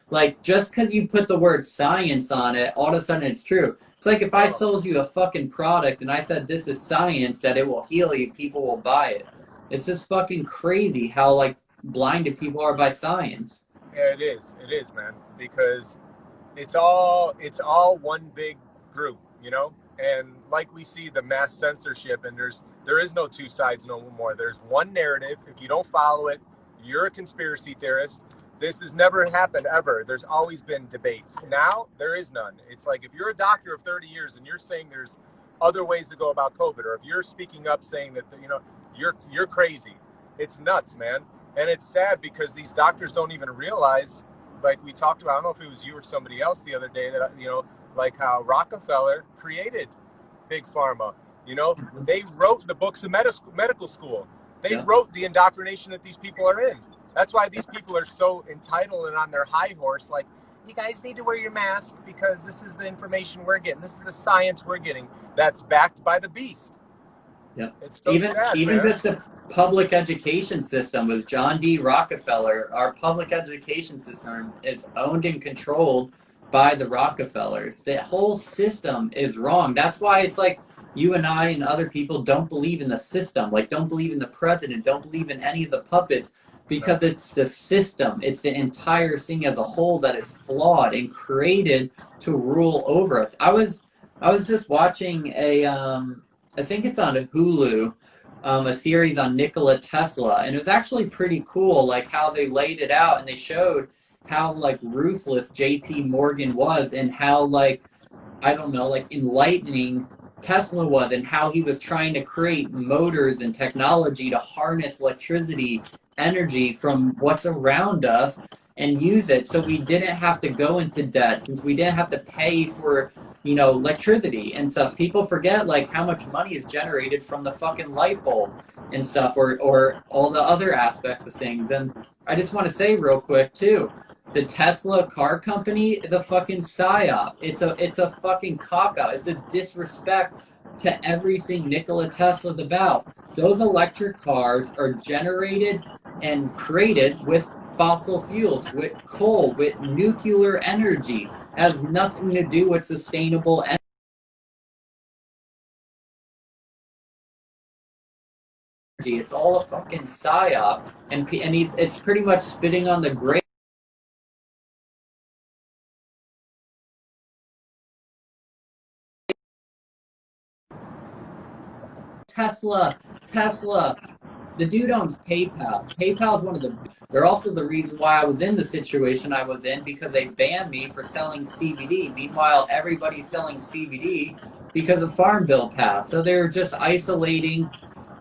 Like, just because you put the word science on it, all of a sudden it's true. It's like if I sold you a fucking product and I said this is science, that it will heal you, people will buy it. It's just fucking crazy how, like, blinded people are by science. Yeah, it is. It is, man. Because it's all one big group, you know? And like we see the mass censorship, and there is no two sides no more. There's one narrative. If you don't follow it, you're a conspiracy theorist. This has never happened ever. There's always been debates. Now there is none. It's like if you're a doctor of 30 years and you're saying there's other ways to go about COVID, or if you're speaking up saying that you're crazy. It's nuts, man. And it's sad because these doctors don't even realize, like we talked about, I don't know if it was you or somebody else the other day, that, like how Rockefeller created Big Pharma. They wrote the books of medical school. They Yeah. wrote the indoctrination that these people are in. That's why these people are so entitled and on their high horse, like, you guys need to wear your mask because this is the information we're getting. This is the science we're getting that's backed by the beast. Yeah. It's so Even sad, even man. just the public education system was John D. Rockefeller. Our public education system is owned and controlled by the Rockefellers. The whole system is wrong. That's why it's like you and I and other people don't believe in the system, like don't believe in the president, don't believe in any of the puppets, No. because it's the system, it's the entire thing as a whole that is flawed and created to rule over us. I was just watching I think it's on Hulu, a series on Nikola Tesla, and it was actually pretty cool, like how they laid it out and they showed how like ruthless J.P. Morgan was and how like I don't know, like enlightening Tesla was and how he was trying to create motors and technology to harness electricity energy from what's around us and use it so we didn't have to go into debt, since we didn't have to pay for electricity and stuff. People forget like how much money is generated from the fucking light bulb and stuff, or all the other aspects of things. And I just want to say real quick too, the Tesla car company is a fucking psyop. It's a fucking cop out. It's a disrespect to everything Nikola Tesla's about. Those electric cars are generated and created with fossil fuels, with coal, with nuclear energy. It has nothing to do with sustainable energy. It's all a fucking psyop, and it's pretty much spitting on the grave. Tesla, the dude owns PayPal. PayPal is one of the. They're also the reason why I was in the situation I was in, because they banned me for selling CBD. Meanwhile, everybody's selling CBD because the Farm Bill passed. So they were just isolating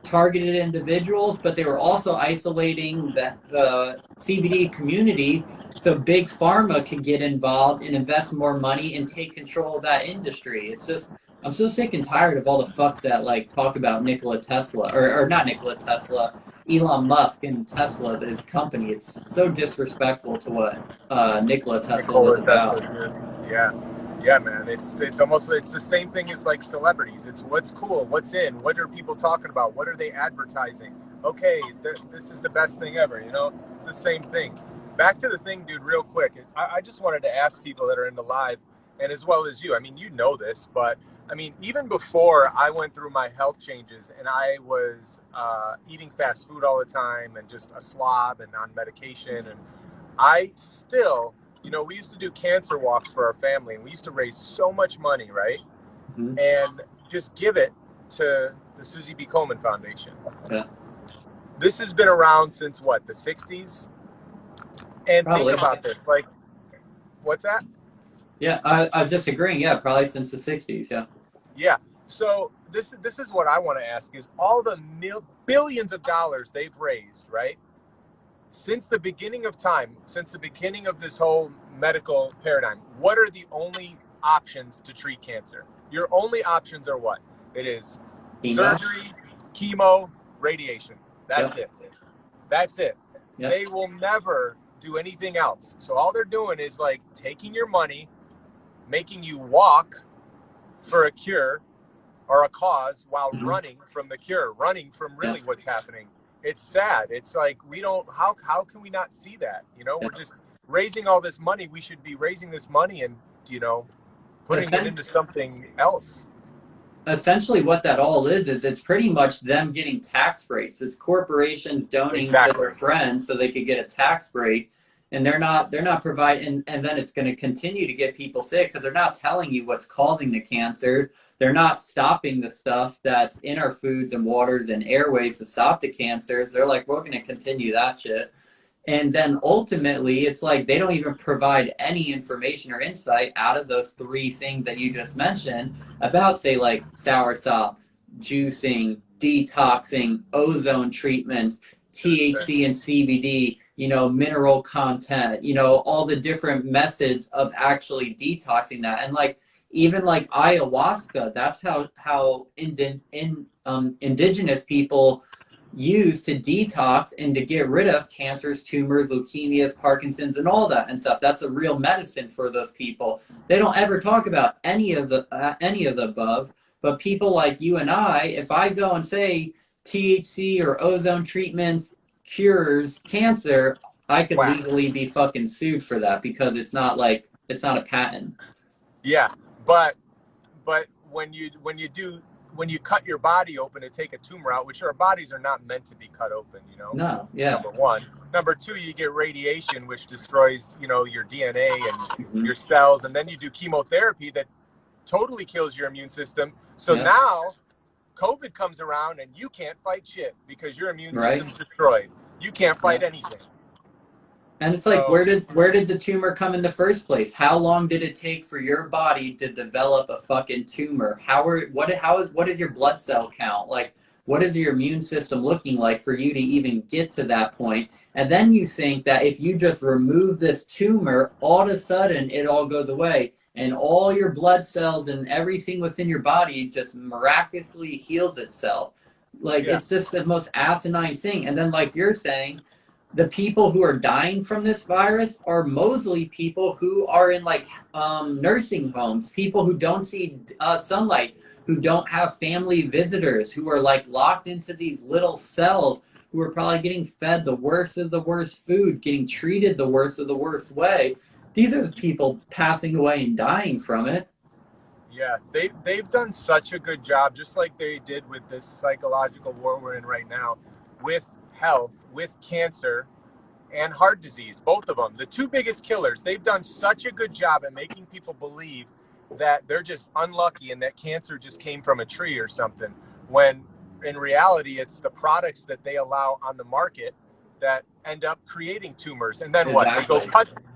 targeted individuals, but they were also isolating the CBD community so big pharma could get involved and invest more money and take control of that industry. It's just I'm so sick and tired of all the fucks that like talk about Nikola Tesla, or not Nikola Tesla, Elon Musk and Tesla, his company. It's so disrespectful to what Nikola Tesla was Nikola about. Tesla, dude. Yeah. Yeah, man. It's almost, it's the same thing as like celebrities. It's what's cool, what's in, what are people talking about, what are they advertising? Okay, this is the best thing ever. It's the same thing. Back to the thing, dude. Real quick, I just wanted to ask people that are in the live, and as well as you. I mean, you know this, but I mean, even before I went through my health changes and I was eating fast food all the time and just a slob and on medication, and I still, we used to do cancer walks for our family, and we used to raise so much money, right? Mm-hmm. And just give it to the Susie B. Komen Foundation. Yeah, This has been around since what, the 60s? And think probably. about this, like, what's that? Yeah, I was just agreeing. Yeah, probably since the '60s. Yeah. Yeah. So this is what I want to ask: is all the billions of dollars they've raised, right? Since the beginning of time, since the beginning of this whole medical paradigm, what are the only options to treat cancer? Your only options are what? It is Email. surgery, chemo, radiation. That's Yep. it. That's it. Yep. They will never do anything else. So all they're doing is like taking your money, making you walk for a cure or a cause while Mm-hmm. running from the cure, running from really Yep. what's happening. It's sad. It's like we don't. How can we not see that? We're Yep. just raising all this money, we should be raising this money and, you know, putting it into something else. Essentially what that all is it's pretty much them getting tax breaks. It's corporations donating to their friends so they could get a tax break, and they're not providing, and then it's going to continue to get people sick because they're not telling you what's causing the cancer. They're not stopping the stuff that's in our foods and waters and airways to stop the cancers. They're like, we're going to continue that shit. And then ultimately, it's like they don't even provide any information or insight out of those three things that you just mentioned about, say, like soursop, juicing, detoxing, ozone treatments, THC and CBD, you know, mineral content, you know, all the different methods of actually detoxing that. And like, even like ayahuasca, that's how indigenous people use to detox and to get rid of cancers, tumors, leukemias, Parkinson's, and all that and stuff. That's a real medicine for those people. They don't ever talk about any of the above. But people like you and I, if I go and say THC or ozone treatments cures cancer, I could legally be fucking sued for that because it's not a patent. Yeah, but when you cut your body open to take a tumor out, which our bodies are not meant to be cut open, you know. No, yeah. Number one. Number two, you get radiation, which destroys, you know, your DNA and your cells, and then you do chemotherapy that totally kills your immune system. So now COVID comes around and you can't fight shit because your immune system's destroyed. You can't fight anything. And it's like, where did the tumor come in the first place? How long did it take for your body to develop a fucking tumor? What is your blood cell count? Like, what is your immune system looking like for you to even get to that point? And then you think that if you just remove this tumor, all of a sudden it all goes away. And all your blood cells and everything within your body just miraculously heals itself. Like, it's just the most asinine thing. And then, like you're saying, the people who are dying from this virus are mostly people who are in like nursing homes, people who don't see sunlight, who don't have family visitors, who are like locked into these little cells, who are probably getting fed the worst of the worst food, getting treated the worst of the worst way. These are the people passing away and dying from it. Yeah, they've done such a good job, just like they did with this psychological war we're in right now, with health, with cancer and heart disease, both of them. The two biggest killers, they've done such a good job at making people believe that they're just unlucky and that cancer just came from a tree or something, when in reality, it's the products that they allow on the market that end up creating tumors. And then what?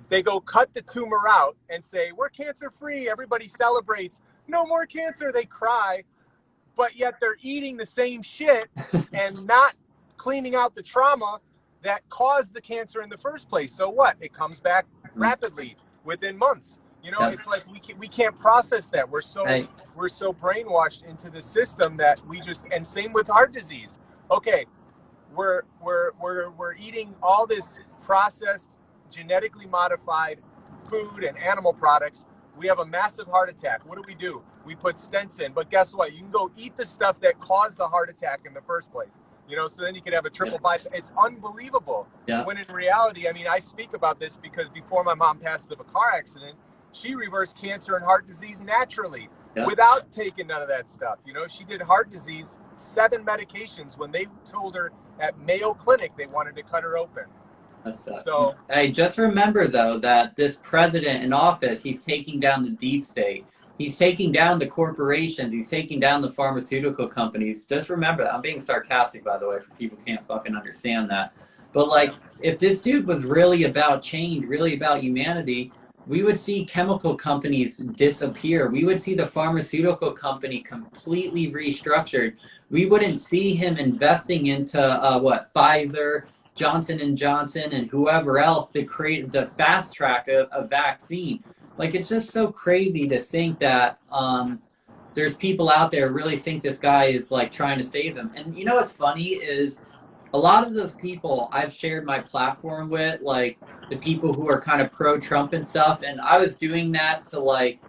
They go cut the tumor out and say, we're cancer free. Everybody celebrates. No more cancer. They cry. But yet they're eating the same shit and not cleaning out the trauma that caused the cancer in the first place. So what? It comes back rapidly within months. You know, it's like we can't process that. We're so brainwashed into the system that we just, and same with heart disease. Okay, we're eating all this processed, genetically modified food and animal products. We have a massive heart attack. What do? We put stents in. But guess what? You can go eat the stuff that caused the heart attack in the first place. You know, so then you could have a triple bypass. It's unbelievable. Yeah. When in reality, I mean, I speak about this because before my mom passed of a car accident, she reversed cancer and heart disease naturally without taking none of that stuff. You know, she did heart disease, 7 medications when they told her at Mayo Clinic they wanted to cut her open. So, hey, just remember, though, that this president in office, he's taking down the deep state. He's taking down the corporations. He's taking down the pharmaceutical companies. Just remember that. I'm being sarcastic, by the way, for people who can't fucking understand that. But, like, if this dude was really about change, really about humanity, we would see chemical companies disappear. We would see the pharmaceutical company completely restructured. We wouldn't see him investing into, Pfizer, Johnson & Johnson, and whoever else to create the fast track a vaccine. Like, it's just so crazy to think that there's people out there who really think this guy is like trying to save them. And you know what's funny is a lot of those people I've shared my platform with, like the people who are kind of pro-Trump and stuff, and I was doing that to like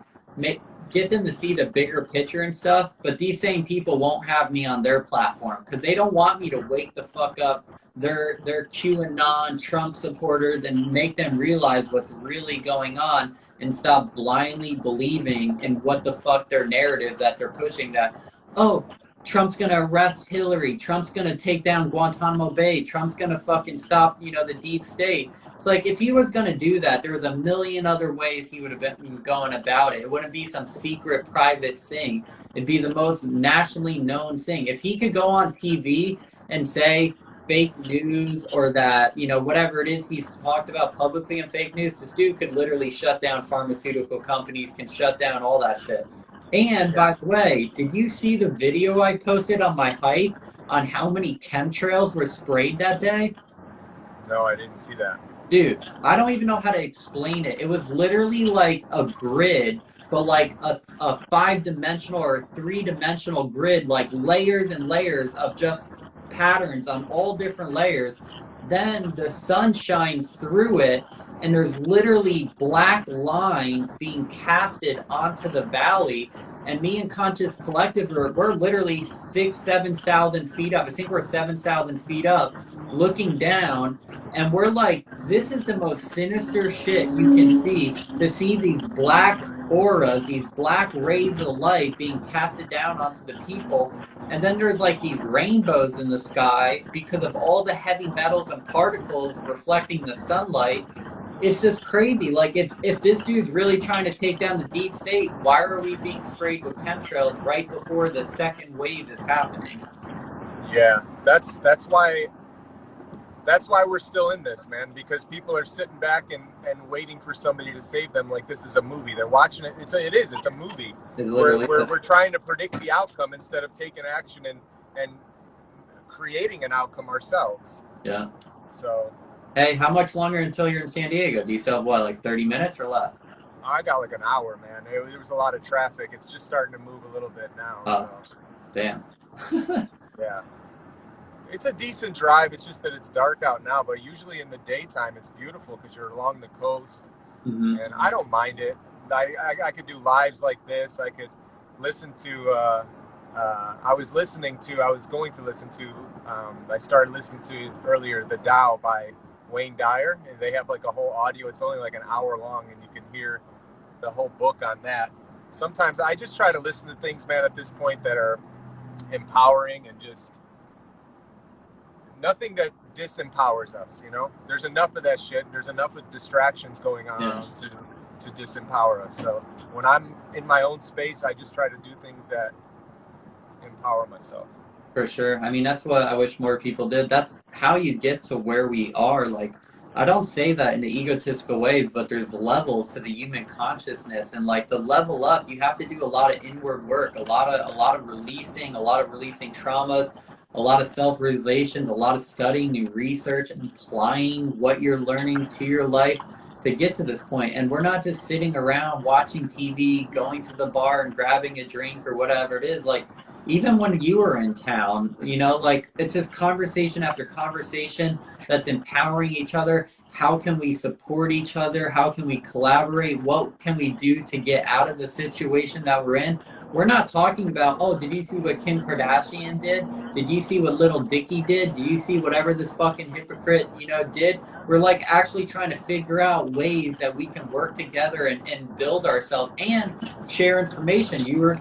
get them to see the bigger picture and stuff, but these same people won't have me on their platform because they don't want me to wake the fuck up their QAnon Trump supporters and make them realize what's really going on and stop blindly believing in what the fuck their narrative that they're pushing, that, oh, Trump's gonna arrest Hillary, Trump's gonna take down Guantanamo Bay, Trump's gonna fucking stop, the deep state. It's like, if he was gonna do that, there was a million other ways he would have been going about it. It wouldn't be some secret private thing. It'd be the most nationally known thing. If he could go on TV and say fake news, or that, whatever it is he's talked about publicly in fake news, this dude could literally shut down pharmaceutical companies, can shut down all that shit. And by the way, did you see the video I posted on my hike on how many chemtrails were sprayed that day? No, I didn't see that. Dude, I don't even know how to explain it. It was literally like a grid, but like a 5-dimensional or 3-dimensional grid, like layers and layers of just patterns on all different layers. Then the sun shines through it, and there's literally black lines being casted onto the valley. And me and Conscious Collective, we're literally 6,000-7,000 feet up. I think we're 7,000 feet up, looking down, and we're like, this is the most sinister shit you can see, to see these black auras, these black rays of light being casted down onto the people. And then there's like these rainbows in the sky because of all the heavy metals and particles reflecting the sunlight. It's just crazy. Like, if this dude's really trying to take down the deep state, why are we being sprayed with chemtrails right before the second wave is happening? Yeah, that's why we're still in this, man, because people are sitting back and waiting for somebody to save them like this is a movie. They're watching it. It's a movie. We're trying to predict the outcome instead of taking action and creating an outcome ourselves. Yeah. So, hey, how much longer until you're in San Diego? Do you still have, what, like 30 minutes or less? I got like an hour, man. There was a lot of traffic. It's just starting to move a little bit now. Oh, so. Damn. Yeah. It's a decent drive. It's just that it's dark out now, but usually in the daytime it's beautiful because you're along the coast, and I don't mind it. I could do lives like this. I could listen to. I started listening to earlier The Tao by Wayne Dyer, and they have like a whole audio. It's only like an hour long, and you can hear the whole book on that. Sometimes I just try to listen to things, man, at this point that are empowering and just nothing that disempowers us. There's enough of that shit. There's enough of distractions going on to disempower us. So when I'm in my own space, I just try to do things that empower myself. For sure. I mean, that's what I wish more people did. That's how you get to where we are. Like, I don't say that in an egotistical way, but there's levels to the human consciousness, and like, to level up, you have to do a lot of inward work, a lot of releasing traumas, a lot of self-realization, a lot of studying, new research, and applying what you're learning to your life to get to this point. And we're not just sitting around watching TV, going to the bar and grabbing a drink or whatever it is. Like, even when you were in town, like, it's just conversation after conversation that's empowering each other. How can we support each other? How can we collaborate? What can we do to get out of the situation that we're in? We're not talking about, oh, did you see what Kim Kardashian did? Did you see what Little Dicky did? Do you see whatever this fucking hypocrite, did? We're like actually trying to figure out ways that we can work together and build ourselves and share information. You were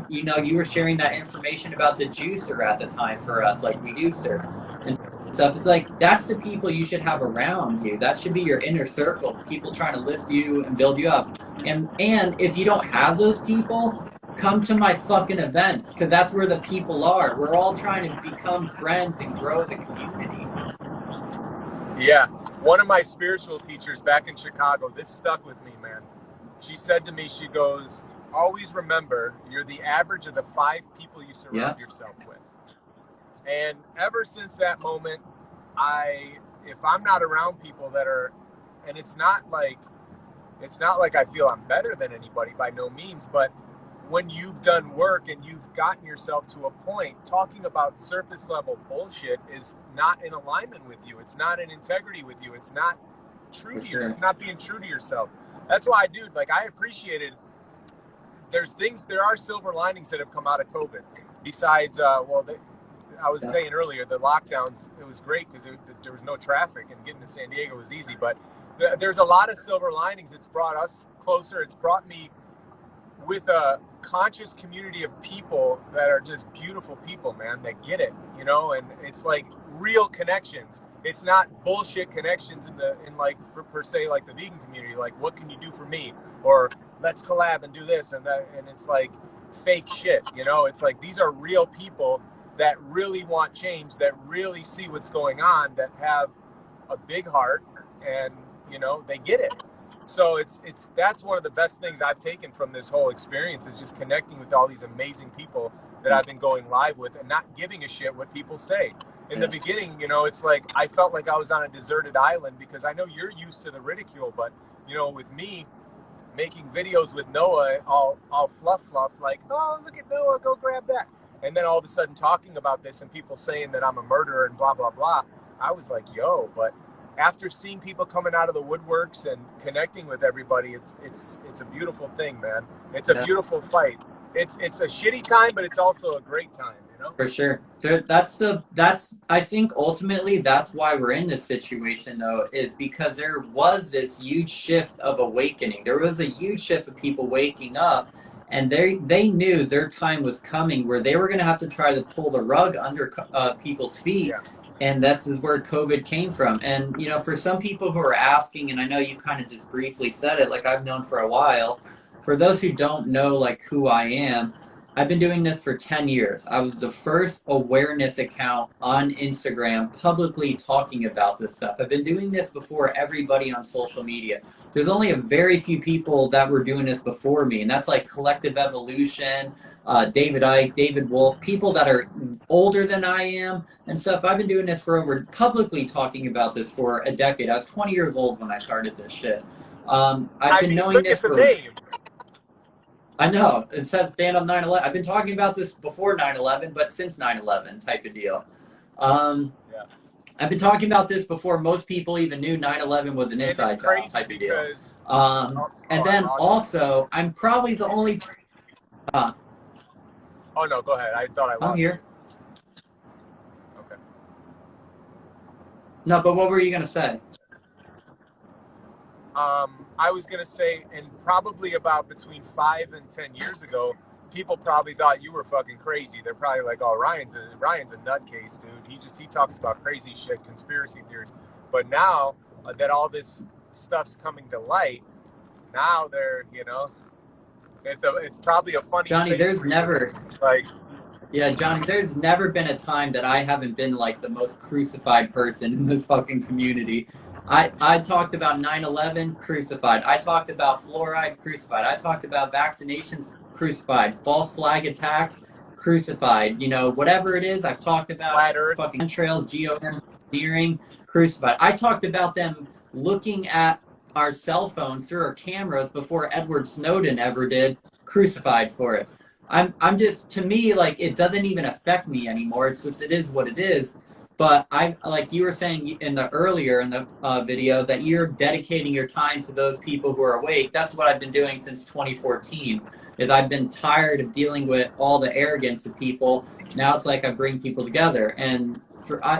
you were sharing that information about the juicer at the time for us, like we do, sir. And stuff. It's like, that's the people you should have around you. That should be your inner circle, people trying to lift you and build you up. And if you don't have those people, come to my fucking events, because that's where the people are. We're all trying to become friends and grow as a community. Yeah. One of my spiritual teachers back in Chicago, this stuck with me, man. She said to me, she goes, always remember, you're the average of the 5 people you surround yourself with. And ever since that moment, if I'm not around people that are, and it's not like I feel I'm better than anybody, by no means, but when you've done work and you've gotten yourself to a point, talking about surface level bullshit is not in alignment with you. It's not in integrity with you. It's not true to you. It's not being true to yourself. That's why, dude, like, I appreciated there are silver linings that have come out of COVID. Besides, I was saying earlier, the lockdowns, it was great because there was no traffic and getting to San Diego was easy. But there's a lot of silver linings. It's brought us closer. It's brought me with a conscious community of people that are just beautiful people, man, that get it, you know, and it's like real connections. It's not bullshit connections in like per se like the vegan community, like what can you do for me, or let's collab and do this and that, and it's like fake shit, you know. It's like these are real people that really want change, that really see what's going on, that have a big heart, and you know, they get it. So that's one of the best things I've taken from this whole experience, is just connecting with all these amazing people that I've been going live with and not giving a shit what people say. In the beginning, you know, it's like I felt like I was on a deserted island, because I know you're used to the ridicule, but you know, with me making videos with Noah, all fluff, like, oh, look at Noah, go grab that. And then all of a sudden talking about this and people saying that I'm a murderer and blah, blah, blah. I was like, yo, but after seeing people coming out of the woodworks and connecting with everybody, it's a beautiful thing, man. It's a beautiful fight. It's a shitty time, but it's also a great time, you know? For sure. I think ultimately that's why we're in this situation, though, is because there was this huge shift of awakening. There was a huge shift of people waking up, and they knew their time was coming where they were going to have to try to pull the rug under people's feet. Yeah. And this is where COVID came from. And, you know, for some people who are asking, and I know you kind of just briefly said it, like I've known for a while, for those who don't know, like, who I am, I've been doing this for 10 years. I was the first awareness account on Instagram publicly talking about this stuff. I've been doing this before everybody on social media. There's only a very few people that were doing this before me, and that's like Collective Evolution, David Icke, David Wolf, people that are older than I am and stuff. I've been doing this for publicly talking about this for a decade. I was 20 years old when I started this shit. I've been knowing this for... I know, it says Standup911. I've been talking about this before 9/11, but since 9/11 type of deal. I've been talking about this before most people even knew 9/11 was an inside job type of deal. And then also, I'm probably the only... oh, no, go ahead. I thought I lost I'm here. You. Okay. No, but what were you going to say? I was going to say, and probably about between 5 and 10 years ago, people probably thought you were fucking crazy. They're probably like, oh, Ryan's a nutcase, dude. He talks about crazy shit, conspiracy theories. But now that all this stuff's coming to light, now they're, you know, it's probably a funny Johnny, there's never... Like... Yeah, Johnny, there's never been a time that I haven't been like the most crucified person in this fucking community. I talked about 9/11, crucified. I talked about fluoride, crucified. I talked about vaccinations, crucified. False flag attacks, crucified. You know, whatever it is, I've talked about fucking trails, geoengineering, crucified. I talked about them looking at our cell phones through our cameras before Edward Snowden ever did, crucified for it. I'm just, to me, like, it doesn't even affect me anymore. It's just, it is what it is. But I, like you were saying earlier in the video, that you're dedicating your time to those people who are awake. That's what I've been doing since 2014. Is I've been tired of dealing with all the arrogance of people. Now it's like I bring people together. And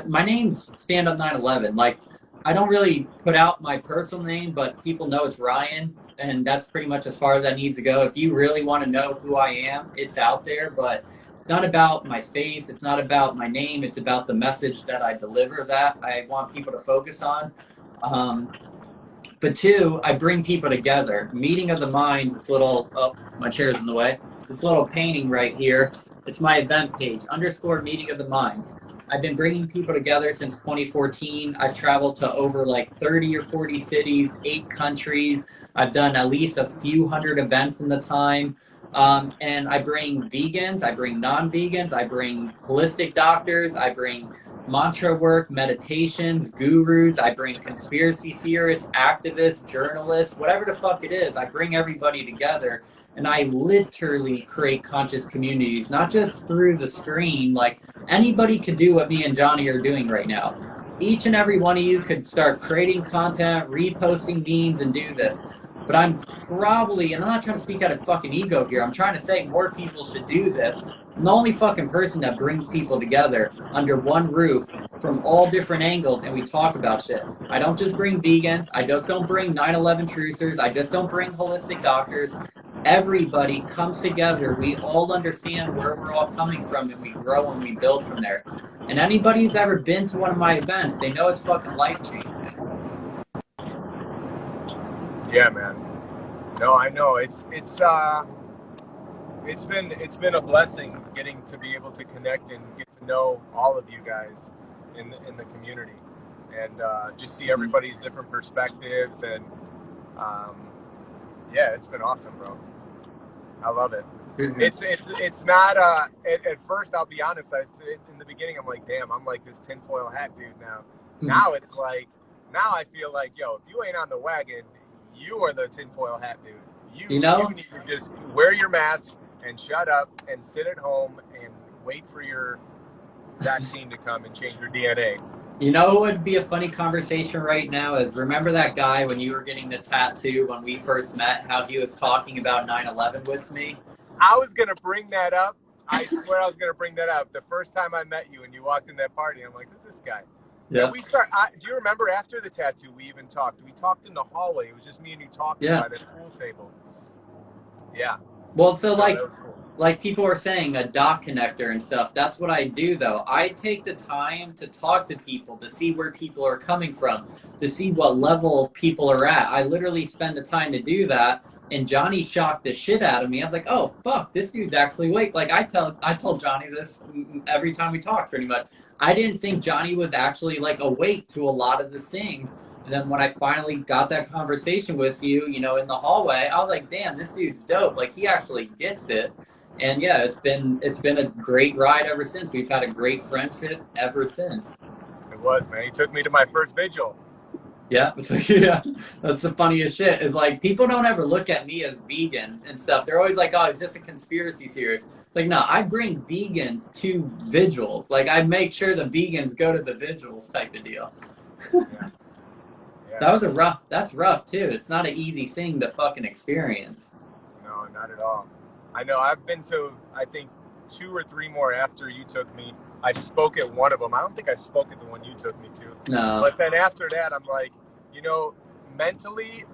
my name's Standup911. Like, I don't really put out my personal name, but people know it's Ryan, and that's pretty much as far as that needs to go. If you really want to know who I am, it's out there, but it's not about my face, it's not about my name, it's about the message that I deliver that I want people to focus on. But two, I bring people together. Meeting of the Minds, this little, oh, my chair's in the way, this little painting right here, it's my event page, _ Meeting of the Minds. I've been bringing people together since 2014. I've traveled to over like 30 or 40 cities, 8 countries. I've done at least a few hundred events in the time. And I bring vegans, I bring non-vegans, I bring holistic doctors, I bring mantra work, meditations, gurus, I bring conspiracy theorists, activists, journalists, whatever the fuck it is. I bring everybody together, and I literally create conscious communities, not just through the screen. Like, anybody could do what me and Johnny are doing right now. Each and every one of you could start creating content, reposting memes, and do this. But I'm probably, and I'm not trying to speak out of fucking ego here, I'm trying to say more people should do this. I'm the only fucking person that brings people together under one roof from all different angles and we talk about shit. I don't just bring vegans. I just don't bring 9/11 trucers. I just don't bring holistic doctors. Everybody comes together. We all understand where we're all coming from and we grow and we build from there. And anybody who's ever been to one of my events, they know it's fucking life changing. Yeah, man. No, I know. It's been a blessing getting to be able to connect and get to know all of you guys in the community, and just see everybody's different perspectives, and yeah, it's been awesome, bro. I love it. It's not at first, I'll be honest, in the beginning I'm like, damn, I'm like this tinfoil hat dude now. Now it's like, now I feel like, yo, if you ain't on the wagon, you are the tinfoil hat dude. You need to just wear your mask and shut up and sit at home and wait for your vaccine to come and change your DNA. You know what would be a funny conversation right now is, remember that guy when you were getting the tattoo when we first met, how he was talking about 9/11 with me? I was going to bring that up. I swear I was going to bring that up. The first time I met you and you walked in that party, I'm like, who's this guy? Yeah. Do you remember after the tattoo we even talked? We talked in the hallway. It was just me and you talking by the pool table. Yeah. Well, so like people are saying, a dot connector and stuff, that's what I do though. I take the time to talk to people, to see where people are coming from, to see what level people are at. I literally spend the time to do that. And Johnny shocked the shit out of me. I was like, oh fuck, this dude's actually awake. Like I told Johnny this every time we talked pretty much. I didn't think Johnny was actually like awake to a lot of the things. And then when I finally got that conversation with you, you know, in the hallway, I was like, damn, this dude's dope. Like he actually gets it. And yeah, it's been a great ride ever since. We've had a great friendship ever since. It was, man. He took me to my first vigil. Yeah, yeah, that's the funniest shit. Is like people don't ever look at me as vegan and stuff. They're always like, "Oh, it's just a conspiracy theorist." Like, no, I bring vegans to vigils. Like, I make sure the vegans go to the vigils, type of deal. Yeah. That's rough too. It's not an easy thing to fucking experience. No, not at all. I know. I've been to, I think, 2 or 3 more after you took me. I spoke at one of them. I don't think I spoke at the one you took me to. No. But then after that, I'm like, you know, mentally,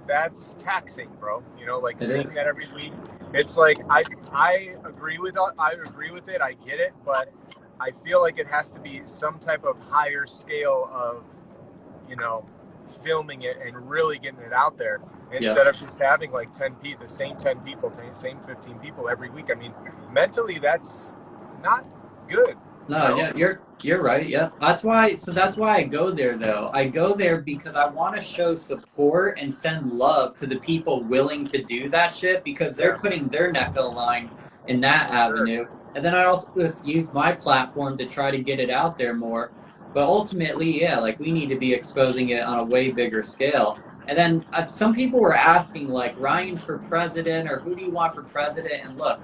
that's taxing, bro. You know, like seeing that every week. It's like I agree with it. I get it, but I feel like it has to be some type of higher scale of, you know, filming it and really getting it out there instead of just having like the same 10 people, same 15 people every week. I mean, mentally, that's not good. No, yeah, you're right. Yeah, that's why I go there though. I go there because I want to show support and send love to the people willing to do that shit, because they're putting their neck on the line in that avenue. And then I also just use my platform to try to get it out there more. But ultimately, yeah, like we need to be exposing it on a way bigger scale. And then some people were asking, like, Ryan for president, or who do you want for president? And look,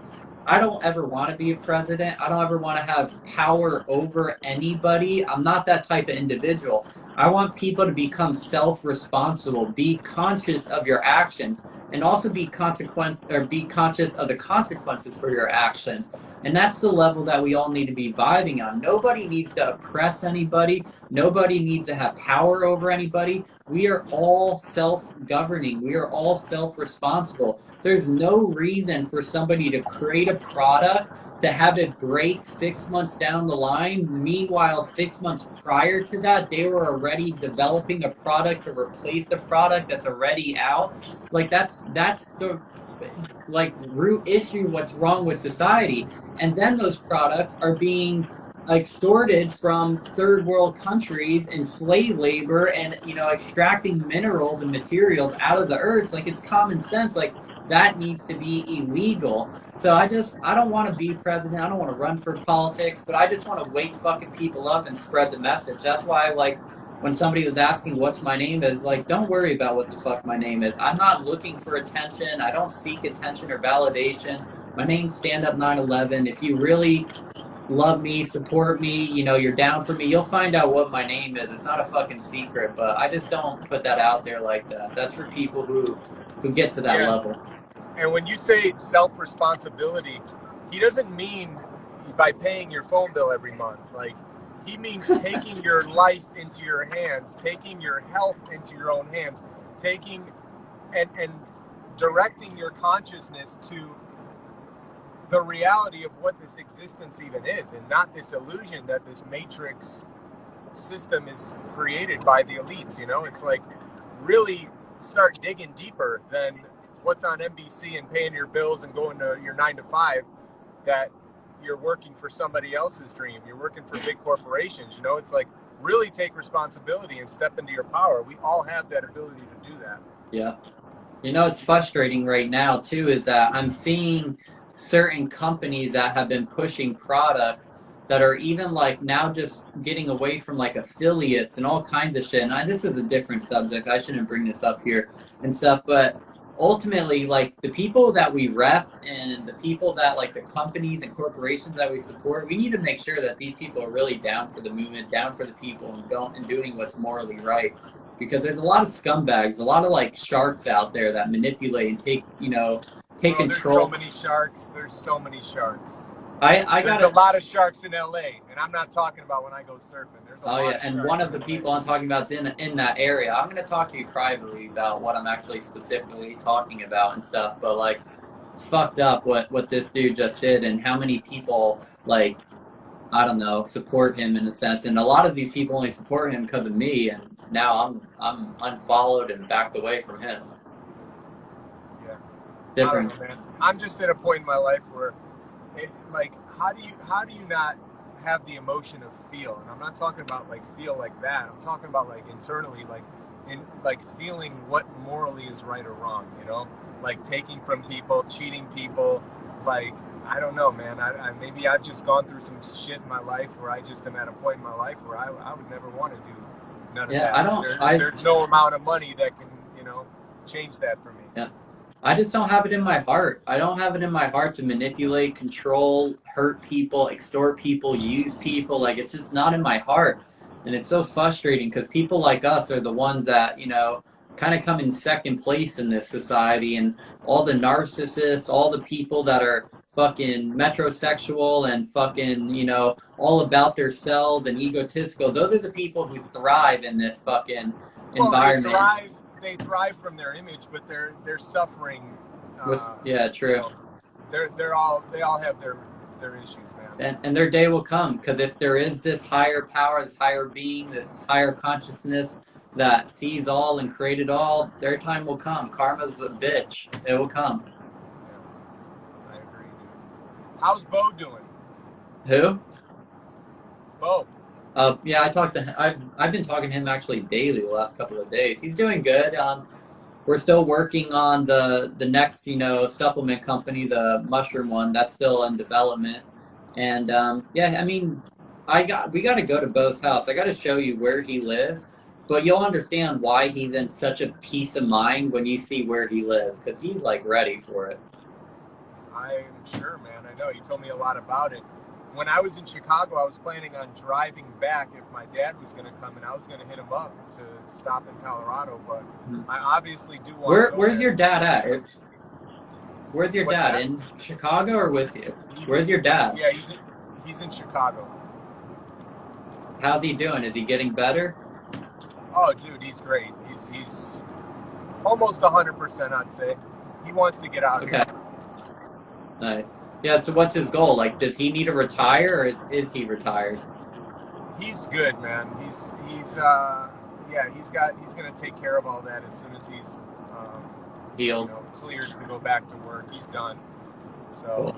I don't ever want to be a president. I don't ever want to have power over anybody. I'm not that type of individual. I want people to become self-responsible, be conscious of your actions, and also be conscious of the consequences for your actions. And that's the level that we all need to be vibing on. Nobody needs to oppress anybody. Nobody needs to have power over anybody. We are all self-governing. We are all self-responsible. There's no reason for somebody to create a product, to have it break 6 months down the line. Meanwhile, 6 months prior to that, they were already developing a product to replace the product that's already out. Like that's the like root issue, what's wrong with society. And then those products are being extorted from third world countries and slave labor, and you know, extracting minerals and materials out of the earth. Like, it's common sense. Like, that needs to be illegal. So I don't want to be president. I don't want to run for politics, but I just want to wake fucking people up and spread the message. That's why, like, when somebody was asking what's my name is, like, don't worry about what the fuck my name is. I'm not looking for attention. I don't seek attention or validation. My name's Standup911. If you really love me, support me, you know, you're down for me, you'll find out what my name is. It's not a fucking secret, but I just don't put that out there like that. That's for people who who get to that level. And when you say self-responsibility, he doesn't mean by paying your phone bill every month. Like, he means taking your life into your hands, taking your health into your own hands, taking and directing your consciousness to the reality of what this existence even is, and not this illusion that this matrix system is created by the elites. You know, it's like really start digging deeper than what's on NBC and paying your bills and going to your 9 to 5, that you're working for somebody else's dream. You're working for big corporations. You know, it's like really take responsibility and step into your power. We all have that ability to do that. Yeah. You know, it's frustrating right now too, is that I'm seeing certain companies that have been pushing products that are even like now just getting away from like affiliates and all kinds of shit. And this is a different subject. I shouldn't bring this up here and stuff, but ultimately, like the people that we rep and the people that like the companies and corporations that we support, we need to make sure that these people are really down for the movement, down for the people, and doing what's morally right. Because there's a lot of scumbags, a lot of like sharks out there that manipulate and take control. There's so many sharks. There's so many sharks. There's a lot of sharks in LA, and I'm not talking about when I go surfing. There's a lot of and sharks one of the people I'm talking about is in that area. I'm going to talk to you privately about what I'm actually specifically talking about and stuff, but like it's fucked up what this dude just did and how many people like, I don't know, support him in a sense. And a lot of these people only support him because of me, and now I'm unfollowed and backed away from him. Yeah. Different. I don't know, man. I'm just at a point in my life where how do you not have the emotion of feel? And I'm not talking about like feel like that. I'm talking about like internally, like feeling what morally is right or wrong, you know? Like taking from people, cheating people, like I don't know, man. Maybe I've just gone through some shit in my life where I just am at a point in my life where I would never want to do none of that. There's no amount of money that can, you know, change that for me. Yeah. I just don't have it in my heart. I don't have it in my heart to manipulate, control, hurt people, extort people, use people. Like, it's just not in my heart. And it's so frustrating because people like us are the ones that, you know, kind of come in second place in this society. And all the narcissists, all the people that are fucking metrosexual and fucking, you know, all about themselves and egotistical, those are the people who thrive in this fucking environment. They thrive from their image, but they're suffering. Yeah, true. You know, they all have their issues, man. And their day will come, because if there is this higher power, this higher being, this higher consciousness that sees all and created all, their time will come. Karma's a bitch. It will come. Yeah, I agree, dude. How's Bo doing? Who? Bo. Yeah, I talked to him. I've been talking to him actually daily the last couple of days. He's doing good. We're still working on the next, you know, supplement company, the mushroom one. That's still in development. And yeah, I mean, we got to go to Bo's house. I got to show you where he lives, but you'll understand why he's in such a peace of mind when you see where he lives, because he's like ready for it. I'm sure, man. I know you told me a lot about it. When I was in Chicago, I was planning on driving back if my dad was going to come, and I was going to hit him up to stop in Colorado, but I obviously do want to go. Where's your dad at? Where's your dad? In Chicago or with you? Where's your dad? Yeah, he's in Chicago. How's he doing? Is he getting better? Oh, dude, he's great. He's almost 100%, I'd say. He wants to get out of here. Nice. Yeah, so what's his goal? Like, does he need to retire, or is he retired? He's good, man. He's gonna take care of all that as soon as he's healed, you know, cleared to go back to work. He's done. So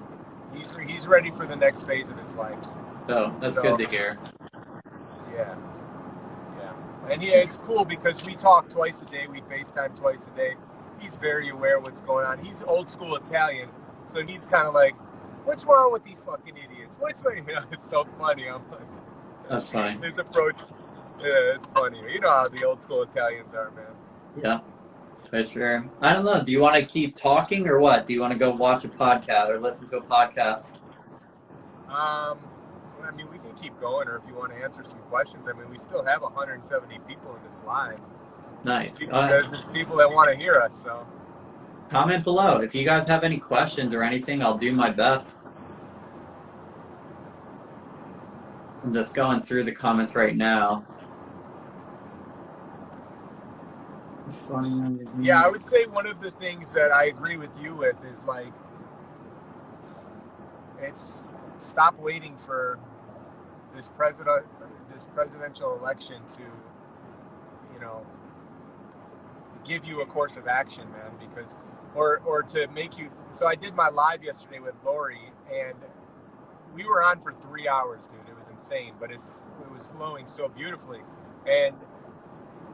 cool. He's ready for the next phase of his life. Oh, that's good to hear. Yeah. And yeah, it's cool because we talk twice a day. We FaceTime twice a day. He's very aware of what's going on. He's old school Italian, so he's kind of like, what's wrong with these fucking idiots? You know, it's so funny. I'm like, that's funny. His approach, yeah, it's funny. You know how the old school Italians are, man. Yeah, for sure. I don't know. Do you want to keep talking or what? Do you want to go watch a podcast or listen to a podcast? I mean, we can keep going, or if you want to answer some questions. I mean, we still have 170 people in this live. Nice. There's people that want to hear us, so. Comment below. If you guys have any questions or anything, I'll do my best. I'm just going through the comments right now. Funny. Yeah, I would say one of the things that I agree with you with is like, it's stop waiting for this presidential election to, you know, give you a course of action, man, because or to make you. So I did my live yesterday with Lori, and we were on for 3 hours, dude. It was insane, but it was flowing so beautifully. And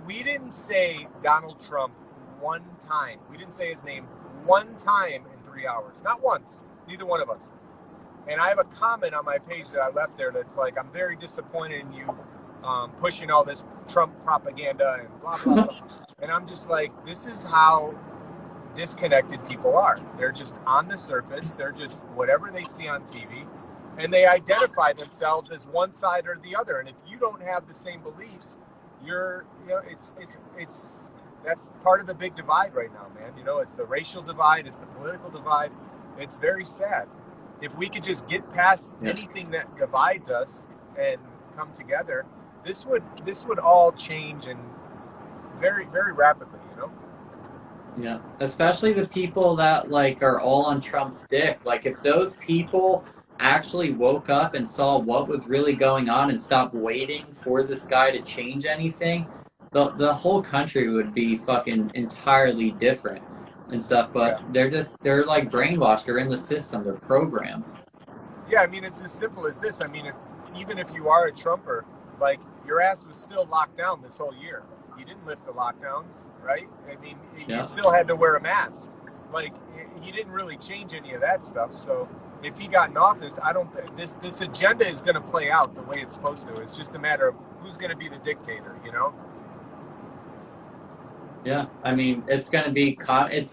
we didn't say Donald Trump one time. We didn't say his name one time in 3 hours. Not once. Neither one of us. And I have a comment on my page that I left there that's like, I'm very disappointed in you pushing all this Trump propaganda and blah, blah, blah. And I'm just like, this is how disconnected people are. They're just on the surface. They're just whatever they see on TV. And they identify themselves as one side or the other. And if you don't have the same beliefs, it's that's part of the big divide right now, man. You know, it's the racial divide, it's the political divide. It's very sad. If we could just get past anything that divides us and come together, this would all change, and very, very rapidly, you know? Yeah, especially the people that like are all on Trump's dick. Like if those people actually woke up and saw what was really going on and stopped waiting for this guy to change anything, the whole country would be fucking entirely different and stuff. Yeah. But they're like brainwashed. They're in the system. They're programmed. Yeah, I mean, it's as simple as this. I mean, even if you are a Trumper, like, your ass was still locked down this whole year. You didn't lift the lockdowns, right? I mean, you still had to wear a mask. Like, he didn't really change any of that stuff. So if he got in office, I don't this agenda is going to play out the way it's supposed to. It's just a matter of who's going to be the dictator, you know? Yeah, I mean, it's gonna be it's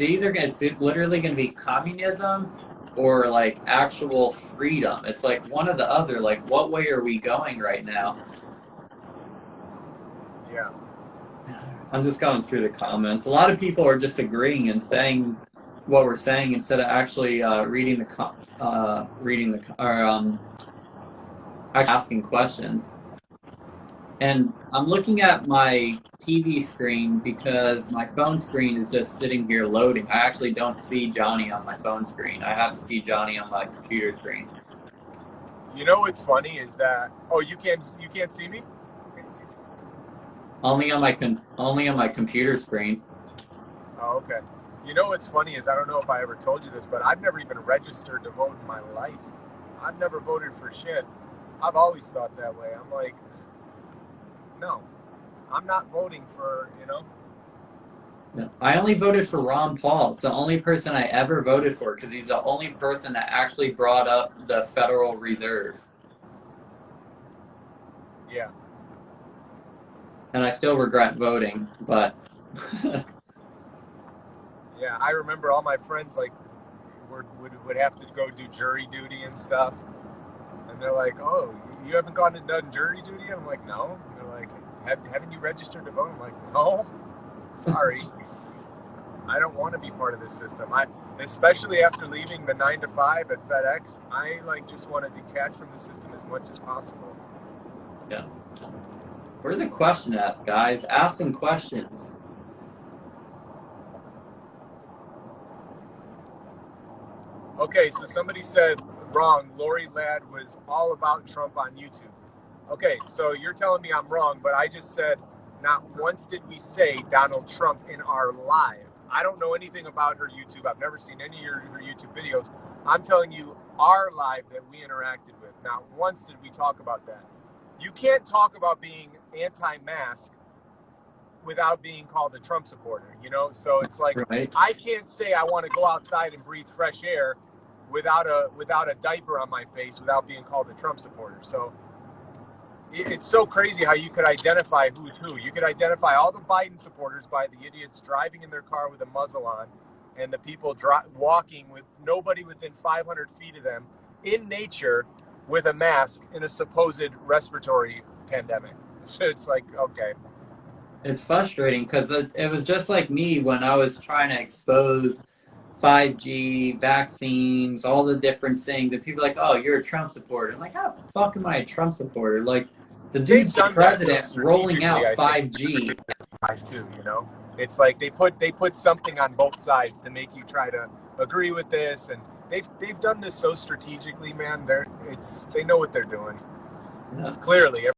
literally gonna be communism or like actual freedom. It's like one or the other. Like, what way are we going right now? Yeah. I'm just going through the comments. A lot of people are just agreeing and saying what we're saying instead of actually actually asking questions. And I'm looking at my TV screen because my phone screen is just sitting here loading. I actually don't see Johnny on my phone screen. I have to see Johnny on my computer screen. You know what's funny is that you can't see me? Only on my computer screen. Oh, okay. You know what's funny is, I don't know if I ever told you this, but I've never even registered to vote in my life. I've never voted for shit. I've always thought that way. I'm like, no, I'm not voting for, you know? No, I only voted for Ron Paul. It's the only person I ever voted for because he's the only person that actually brought up the Federal Reserve. Yeah. And I still regret voting, but Yeah, I remember all my friends, like, would have to go do jury duty and stuff. And they're like, oh, you haven't gone and done jury duty? I'm like, no. And they're like, haven't you registered to vote? I'm like, no, sorry. I don't want to be part of this system. Especially after leaving the 9 to 5 at FedEx, I like just want to detach from the system as much as possible. yeah. Where's the question asked, guys? Ask some questions. Okay, so somebody said wrong. Lori Ladd was all about Trump on YouTube. Okay, so you're telling me I'm wrong, but I just said not once did we say Donald Trump in our live. I don't know anything about her YouTube. I've never seen any of her YouTube videos. I'm telling you our live that we interacted with. Not once did we talk about that. You can't talk about being anti-mask without being called a Trump supporter, you know? So it's like, Right. I can't say I want to go outside and breathe fresh air without a diaper on my face without being called a Trump supporter. So it's so crazy how you could identify who's who. You could identify all the Biden supporters by the idiots driving in their car with a muzzle on, and the people walking with nobody within 500 feet of them in nature with a mask in a supposed respiratory pandemic. So it's like, okay. It's frustrating because it was just like me when I was trying to expose 5G, vaccines, all the different things. And people are like, oh, you're a Trump supporter. I'm like, how the fuck am I a Trump supporter? Like, the They've dude's the done that though, president rolling strategically, out I think, 5G. too. You know, it's like they put something on both sides to make you try to agree with this, and they've done this so strategically, man. They know what they're doing. Yeah. It's clearly.